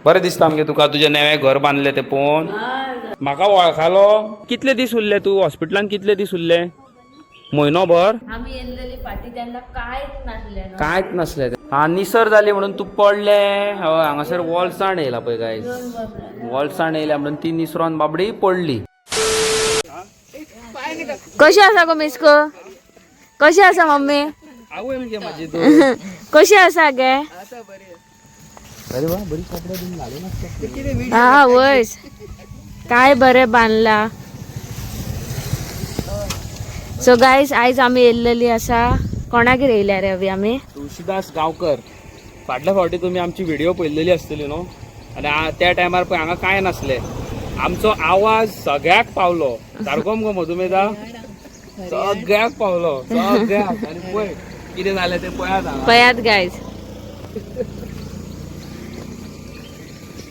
बरें दिसता आमगे तुका तुजें नवें घर बांदलें तें पळोवन. म्हाका वळखालो. कितले दीस उरले तूं हॉस्पिटलान? कितले दीस उरले? म्हयनोभर आम्ही येल्लेली फाटी त्यांना कांयच नासले ना. कांयच नसलें. हा निसर जाली म्हणून तूं पडले. हय हांगासर वॉल्साण येयला पळय गायज. वॉल्साण येयल्या म्हणून ती निसरोन बाबडी पडली. कशी आसा गो मिस्को? कशी आसा मम्मी? आवय म्हणजे माझी तू. कशी आसा गे? अरे वा बरी कपडे बिन घालून असतात. हा वयस काय बरे बांधला. सो गायस आयज आम्ही येल्लेली आसा. कोणागेर येयल्या रे अवी आमी? तुळशीदास गांवकर. फाटल्या फावटी तुम्ही आमची व्हिडिओ पळयलेली आसतली न्हू. आणि त्या टायमार पळय हांगा कांय नासलें. आमचो आवाज सगळ्याक पावलो. सारको मगो मधुमेधा? सगळ्याक पावलो. सगळ्याक. आनी पळय कितें जालें तें पळयात हांगा. पयात गायज.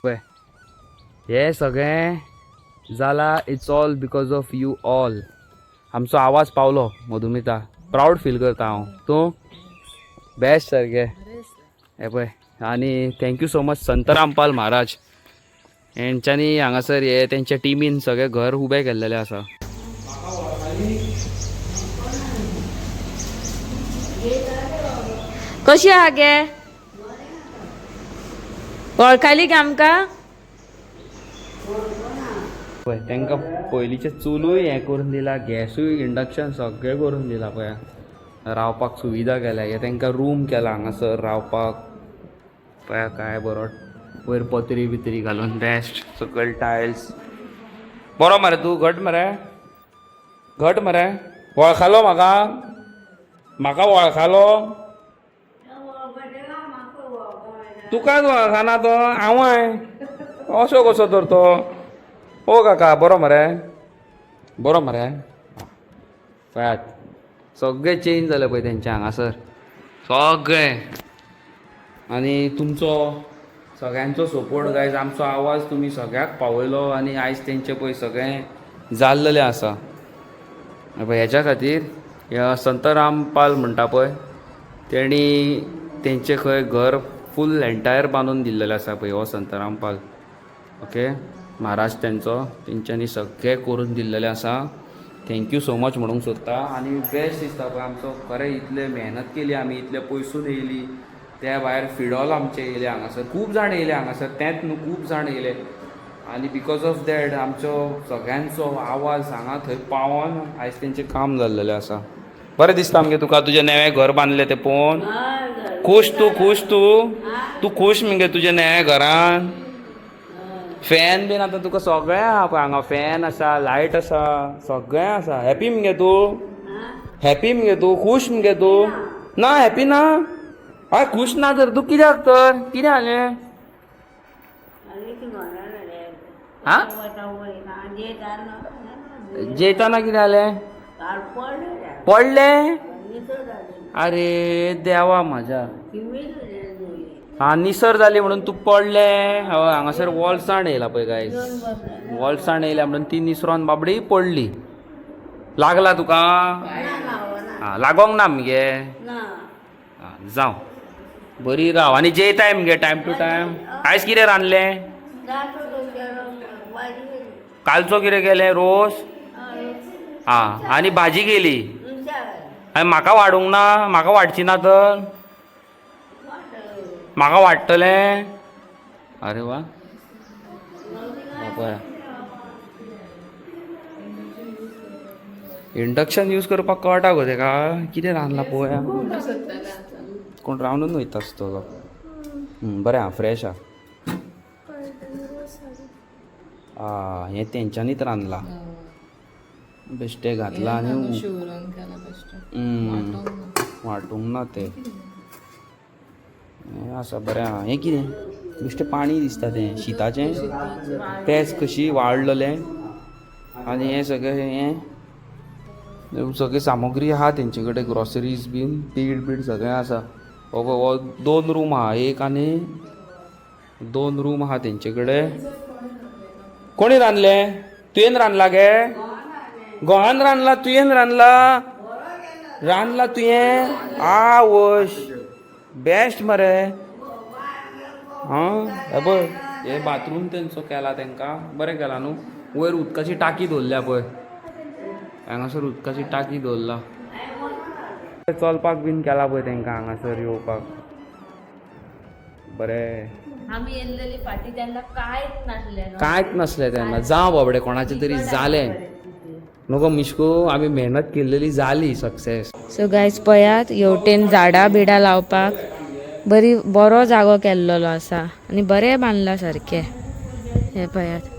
पळय हे सगळें जाला it's all because of you all. आमचो आवाज पावलो मधुमिता. प्राऊड फील करता हांव. तूं बेस्ट सारकें. हे पळय आनी थँक्यू सो मच संत रामपाल महाराज हेंच्यांनी हांगासर हे तेंच्या टिमीन सगळें घर उबें केल्लेलें आसा. कशी आहा गे? वळखाली गे आमकां? पळय तांकां पयलींचे चुलूय हें करून दिला. गॅसूय इंडक्शन सगळें करून दिला. पळय रावपाक सुविधा केल्या. हे तांकां रूम केला हांगासर रावपाक. पळय काय बरो वयर पत्री बित्री घालून बेस्ट. सकयल टायल्स. बरो मरे तूं घट मरे. घट मरे. वळखालो म्हाका? म्हाका वळखालो? तुकाच वळखाना तो हांवय असो कसो तर तो. ओ काका बरो मरे? बरो मरे? पळयात सगळें चेंज जालें पळय तेंचे हांगासर सगळें. आनी तुमचो सगळ्यांचो सपोर्ट गायज. आमचो आवाज तुमी सगळ्याक पावयलो आनी आयज तेंचें पळय सगळें जाल्लेलें आसा. पळय हेच्या खातीर ह्या संत रामपाल म्हणटा पळय तेणी तेंचें खंय घर फूल एंटायर बांदून दिल्लेलें आसा पळय हो संत रामपाल. ओके महाराज तेंच्यांनी सगळें करून दिल्लेलें आसा. थँक्यू सो मच म्हणूंक सोदता. आनी बेस्ट दिसता पळय आमचो खरें इतले मेहनत केली आमी. इतले पयसून येयली. त्या भायर फिडॉल आमचे येयले हांगासर. खूब जाण येयले हांगासर. तेंच न्हू खूब जाण येयले. आनी बिकॉज ऑफ दॅट आमचो सगळ्यांचो आवाज हांगा थंय पावोन आयज तेंचें काम जाल्लेलें आसा. बरें दिसता आमगे तुका तुजें नवें घर बांदलें तें पळोवन? खूश तूं? खूश तूं? तूं खूश मगे तुजें नवें घरान? फॅन बीन आतां तुका सगळें आहा पळय हांगा. फॅन आसा, लायट आसा, सगळें आसा. हॅपी मगे तूं? हॅपी मगे तूं? खूश मगे तूं? ना हॅपी ना? हय खूश ना तर तूं कित्याक तर? कितें जालें? हा जेयताना कितें जालें? पडलें? अरे देवा म्हाज्या. हा निसर जाली म्हणून तूं पडलें. हय हांगासर वॉल्साण येयला पळय गायज. वॉल्साण येयल्या म्हणून ती निसरोन बाबडी पडली. लागला तुका? हा लागोंक ना मगे? जावं बरी राव. आनी जेयताय मगे टायम टू टायम? आयज कितें रांदलें? कालचो कितें केलें? रोस? आं आनी भाजी केली. आनी म्हाका वाडूंक ना? म्हाका वाडची ना तर? म्हाका वाडटलें? अरे वा. पळय इंडक्शन यूज करपाक कळटा गो तेका. कितें रांदलां पळोवया. कोण रावनूच वयता आसतलो. बरें आहा फ्रेश आहा. हें तेंच्यांनीच रांदलां. बेश्टें घातलां आनी वांटूंक ना तें. हें आसा बरें आहा. हें कितें बेश्टें पाणी दिसता तें शीताचें. पेज कशी वाळलेलें. आनी हें सगळें हें सगळी सामुग्री आहा तेंचे कडेन. ग्रॉसरीज बीन पीठ बीठ सगळें आसा. हो 2 रूम आहा. एक आनी 2 रूम आहा तेंचे कडेन. कोणी रांदलें? तुवें रांदलां गे? घोवान रांदलां? तुवें रांदलां? रांदलां तुवें? आवश बेस्ट मरे. हां हे पळय हे बाथरूम तेंचो केला तेंकां बरें केला न्हू. वयर उदकाची टाकी दवरल्या पळय, हांगासर उदकाची टाकी दवरला. चलपाक बीन केला पळय तेंकां हांगासर येवपाक बरें. आम्ही येल्लेली फाटी त्यांना कांयच नासलें न्हू. कांयच नसलें तेन्ना. जावं बाबडे कोणाचें तरी जालें नको मिशको, आमी मेहनत केल्लेली जाली सक्सेस. सो गायज पळयात हेवटेन झाडां बिडां लावपाक बरो जागो केल्लो आसा आनी बरें बांदला सारकें. हे पळयात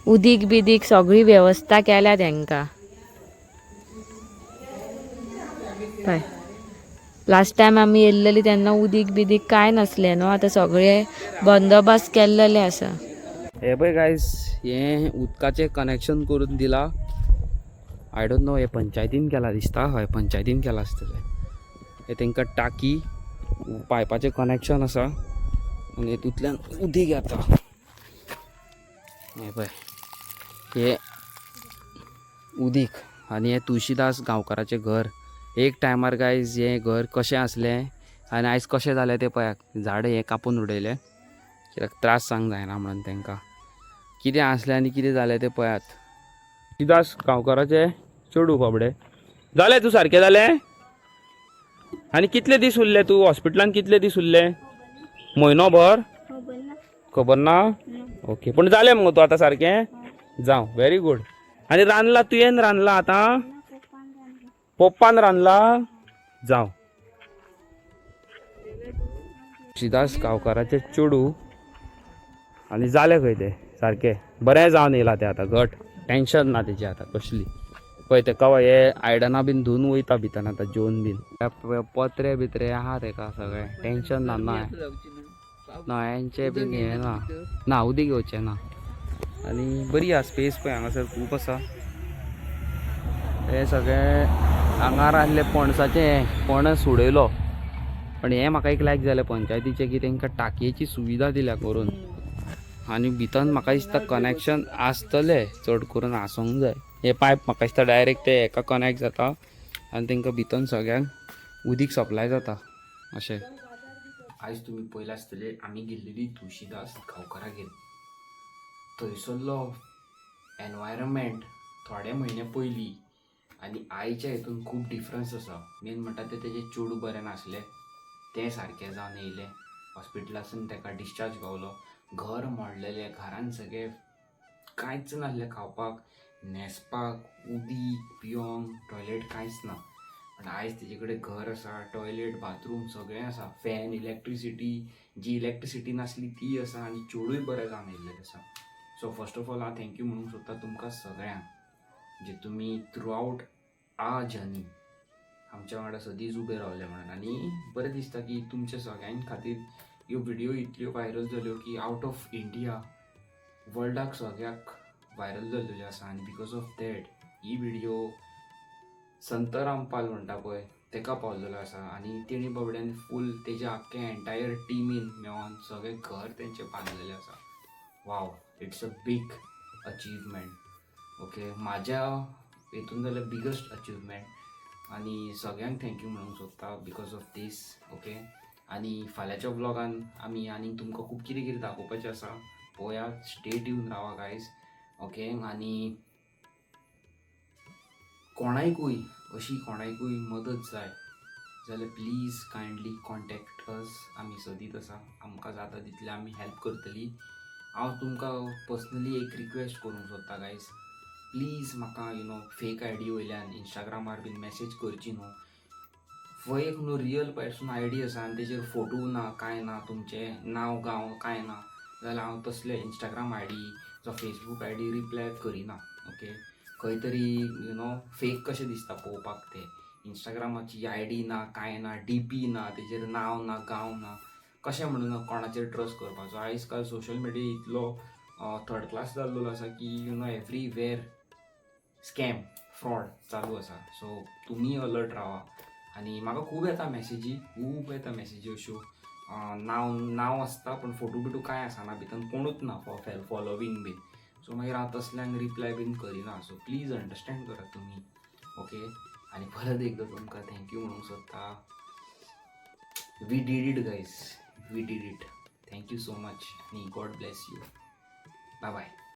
उदीक बिदीक सगळी वेवस्था केल्या तेंकां. पळय लास्ट टायम आमी येल्लेली तेन्ना उदीक बिदीक कांय नसलें न्हू. आतां सगळे बंदोबस्त केल्लेले आसा. हे पळय गायज, हे उदकाचें कनेक्शन करून दिला. आय डोंट नो हे पंचायतीन केला दिसता. हय पंचायतीन केला आसतलें. हे तेंकां टाकी पायपाचें कनेक्शन आसा आनी हेतूंतल्यान उदीक येता. हे पळय हे उदीक आनी हे तुळशीदास गांवकाराचें घर. एक टायमार गायज हें घर कशें आसलें आनी आयज कशें जालें तें पळयात. झाड हे कापून उडयले कित्याक त्रास जावंक जायना म्हणून तेंकां. कितें आसलें आनी कितें जालें तें पळयात. तुळशीदास गांवकाराचें चेडूं बाबडे. जालें तूं सारकें जालें. आनी कितले दीस उरले तूं हॉस्पिटलान? कितले दीस उरले? म्हयनोभर? खबर ना. ओके पूण जालें मगो तूं आतां सारकें? जावं व्हेरी गूड. आनी रांदला तुवें? रांदला आतां? पप्पान रांदला? जावं. तुळशीदास गांवकाराचें चेडूं आनी जालें खंय तें सारकें बरें जावन येयलां तें आतां. घट टेन्शन ना तेजी आतां कसली. पळय तेका हे आयदनां बीन धुवन वयता भितर आतां जेवन बीन. पत्रे बित्रे आहा तेका सगळें टेन्शन ना. न्हंयांचें बीन हें ना उदीक येवचें ना. आनी बरी आसा स्पेस पळय हांगासर खूब आसा. हे सगळें हांगार आसले पणसाचें पणस उडयलो. पण हें म्हाका एक लायक जालें पंचायतीचें की तेंकां टाकयेची सुविधा दिल्या करून. आनी भितर म्हाका दिसता कनेक्शन आसतलें चड करून आसूंक जाय. हे पायप म्हाका दिसता डायरेक्ट ते हेका कनेक्ट जाता आनी तेंकां भितर सगळ्यांक उदीक सप्लाय जाता अशें. आयज तुमी पळयलां आसतलें आमी गेल्लेली तुळशीदास गांवकारागेर. थंयसरलो एनवायरमेंट थोडे म्हयने पयलीं आनी आयच्या हितून खूब डिफरन्स आसा. मेन म्हणटा तें तेजें चेडूं बरें नासलें तें सारकें जावन येयलें. हॉस्पिटलासून तेका डिस्चार्ज गावलो. घर मोडलेलें. घरान सगळें कांयच नासलें खावपाक न्हेसपाक उदीक पिवंक टॉयलेट कांयच ना. पण आयज तेजे कडेन घर आसा, टॉयलेट बाथरूम सगळें आसा, फॅन इलेक्ट्रिसिटी जी इलेक्ट्रिसिटी नासली ती आसा आनी चेडूय बरें जावन येयल्लें आसा. सो फर्स्ट ऑफ ऑल हांव थँक्यू म्हणूंक सोदता तुमकां सगळ्यांक जे तुमी थ्रू आवट आ जर्नी आमच्या वांगडा सदींच उबे रावले म्हणून. आनी बरें दिसता की तुमच्या सगळ्यां खातीर ह्यो व्हिडियो इतल्यो व्हायरल जाल्यो की आवट ऑफ इंडिया वर्ल्डाक सगळ्याक व्हायरल जाल्लेल्यो आसा. आनी because of that he video संत रामपाल म्हणटा पळय तेका पावलेलो आसा. आनी तेणी बाबड्यान फूल तेजे आख्खे एंटायर टिमीन मेळोन सगळें घर तेंचें बांदलेलें आसा. Wow it's a big achievement. Okay म्हाज्या हितून जाल्यार बिगस्ट अचिवमेंट. आनी सगळ्यांक थँक्यू म्हणूंक सोदता बिकॉज ऑफ दीस. ओके आनी फाल्यांच्या व्लॉगान आमी आनी तुमकां खूब कितें कितें दाखोवपाचें आसा पळयात. स्टे ट्यून रावा गायज. ओके आनी कोणायकूय अशी कोणायकूय मदत जाय जाल्यार प्लीज कायंडली कॉन्टॅक्ट अस. आमी सदींच आसा. आमकां जाता तितलें आमी हेल्प करतली. हांव तुमकां पर्सनली एक रिक्वेस्ट करूंक सोदता गायज. प्लीज म्हाका फेक आयडी वयल्यान इंस्टाग्रामार बीन मेसेज करची न्हू. एक न्हू रियल पर्सन आयडी आसा आनी तेजेर फोटो ना कांय ना तुमचें नांव गांव कांय ना जाल्यार हांव तसले इंस्टाग्राम आयडी जो फेसबूक आयडी रिप्लाय करिना. ओके खंय तरी फेक कशें दिसता पळोवपाक ते. इंस्टाग्रामाची आयडी ना कांय ना डीपी ना तेजेर नांव ना गांव ना कशें म्हणून कोणाचेर ट्रस्ट करपाचो. आयज काल सोशल मिडिया इतलो थर्ड क्लास जाल्लो आसा की एवरीवेर स्कॅम फ्रॉड चालू आसा. सो तुमी अलर्ट रावा. आनी म्हाका खूब येता मेसेजी अश्यो नांव आसता पण फोटो बिटो कांय आसना भितर कोणूच ना फॉलोवींग बीन. सो मागीर हांव तसल्यांक रिप्लाय बीन करिना. सो प्लीज अंडरस्टँड करा तुमी. ओके आनी परत एकदां तुमकां थँक्यू म्हणूंक सोदता. We did it guys. We did it. Thank you so much आणि God bless you. Bye bye.